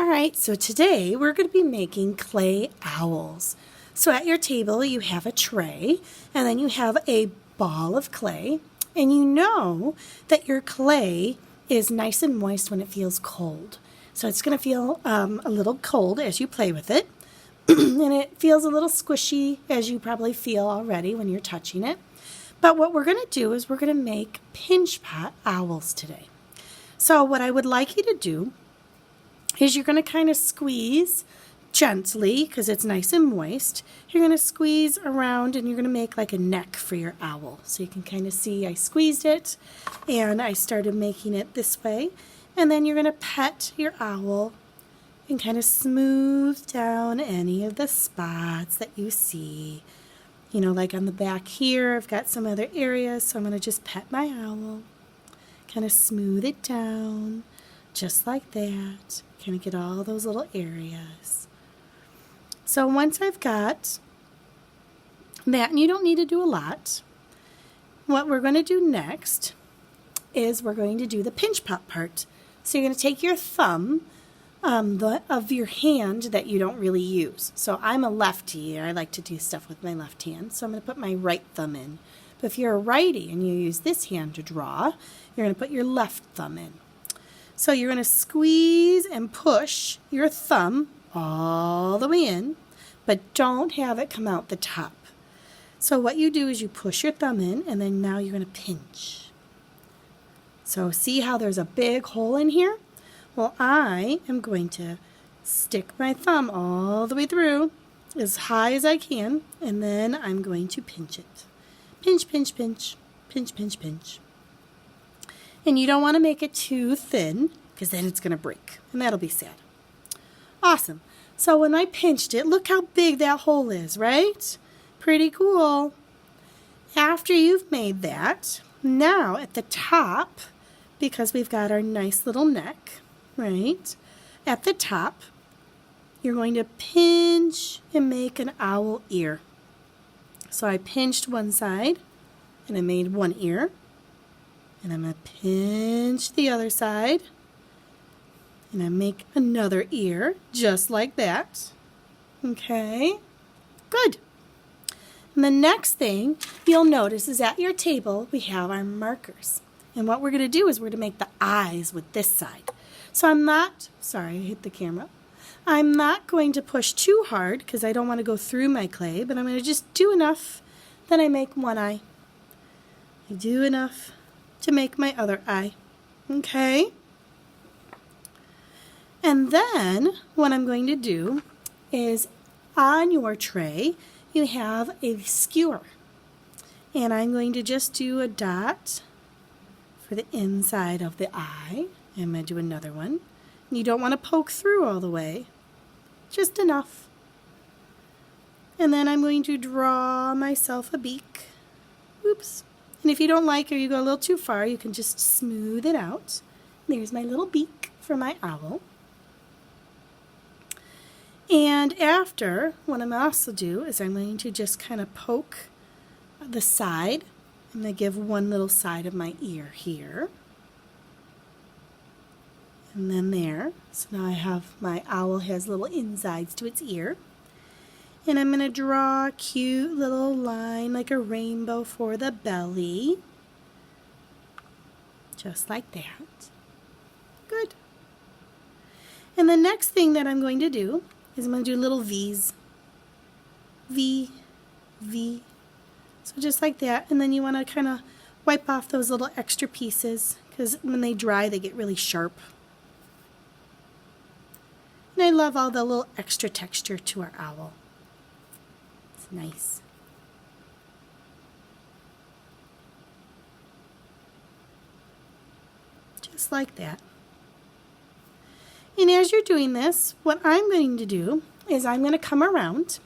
Alright, so today we're going to be making clay owls. So at your table you have a tray, and then you have a ball of clay, and you know that your clay is nice and moist when it feels cold. So it's going to feel a little cold as you play with it, and it feels a little squishy as you probably feel already when you're touching it. But what we're going to do is we're going to make pinch pot owls today. So what I would like you to do is you're going to kind of squeeze gently because it's nice and moist. You're going to squeeze around and you're going to make like a neck for your owl. So you can kind of see I squeezed it and I started making it this way. And then you're going to pet your owl and kind of smooth down any of the spots that you see. You know, like on the back here, I've got some other areas, so I'm going to just pet my owl. Kind of smooth it down, just like that. Kind of get all those little areas. So once I've got that, and you don't need to do a lot, what we're going to do next is we're going to do the pinch pot part. So you're going to take your thumb of your hand that you don't really use. So I'm a lefty. I like to do stuff with my left hand. So I'm going to put my right thumb in. But if you're a righty and you use this hand to draw, you're going to put your left thumb in. So you're going to squeeze and push your thumb all the way in, but don't have it come out the top. So what you do is you push your thumb in, and then now you're going to pinch. So see how there's a big hole in here? Well, I am going to stick my thumb all the way through as high as I can, and then I'm going to pinch it. Pinch, pinch, pinch, pinch, pinch, pinch. And you don't want to make it too thin because then it's going to break, and that'll be sad. Awesome. So when I pinched it, look how big that hole is, right? Pretty cool. After you've made that, now at the top, because we've got our nice little neck, right? At the top, you're going to pinch and make an owl ear. So I pinched one side, and I made one ear. And I'm going to pinch the other side, and I make another ear, just like that. Okay, good. And the next thing you'll notice is at your table, we have our markers. And what we're going to do is we're going to make the eyes with this side. So I'm not, sorry, I hit the camera. I'm not going to push too hard because I don't want to go through my clay, but I'm going to just do enough that I make one eye. I do enough to make my other eye. Okay? And then what I'm going to do is on your tray, you have a skewer. And I'm going to just do a dot for the inside of the eye. I'm going to do another one. You don't want to poke through all the way, just enough. And then I'm going to draw myself a beak. Oops. And if you don't like or you go a little too far, you can just smooth it out. There's my little beak for my owl. And after, what I'm also do is I'm going to just kind of poke the side. I'm going to give one little side of my ear here. And then there. So now I have my owl has little insides to its ear. And I'm going to draw a cute little line like a rainbow for the belly. Just like that. Good. And the next thing that I'm going to do is I'm going to do little V's. V, V. So just like that. And then you want to kind of wipe off those little extra pieces because when they dry they get really sharp. And I love all the little extra texture to our owl. It's nice. Just like that. And as you're doing this, what I'm going to do is I'm going to come around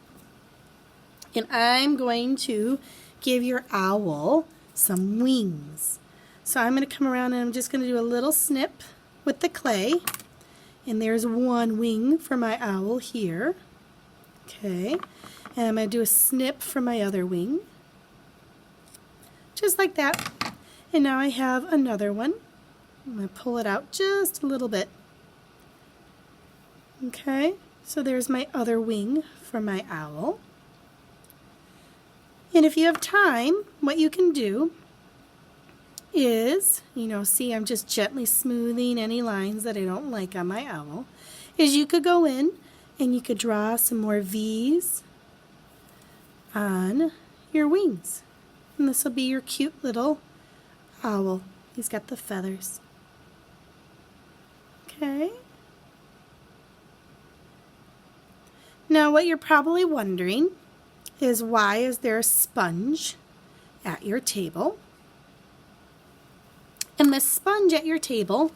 and I'm going to give your owl some wings. So I'm going to come around and I'm just going to do a little snip with the clay. And there's one wing for my owl here. Okay. And I'm going to do a snip for my other wing. Just like that. And now I have another one. I'm going to pull it out just a little bit. Okay, so there's my other wing for my owl. And if you have time, what you can do is, see I'm just gently smoothing any lines that I don't like on my owl, is you could go in and you could draw some more V's on your wings. And this will be your cute little owl. He's got the feathers. Okay. Now what you're probably wondering is, why is there a sponge at your table? And this sponge at your table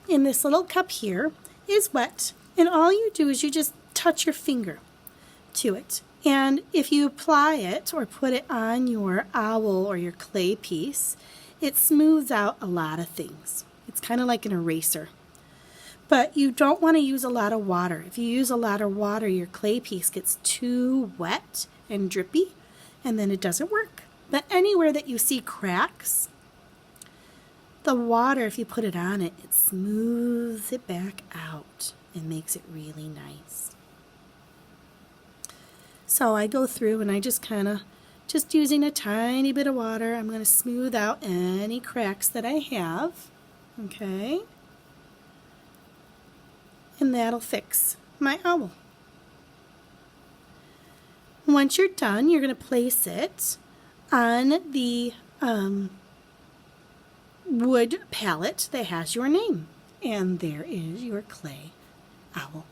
in this little cup here is wet, and all you do is you just touch your finger to it. And if you apply it or put it on your owl or your clay piece, it smooths out a lot of things. It's kind of like an eraser. But you don't want to use a lot of water. If you use a lot of water, your clay piece gets too wet and drippy, and then it doesn't work. But anywhere that you see cracks, the water, if you put it on it, it smooths it back out and makes it really nice. So I go through and I just just using a tiny bit of water, I'm going to smooth out any cracks that I have. Okay. And that'll fix my owl. Once you're done, you're going to place it on the wood palette that has your name. And there is your clay owl.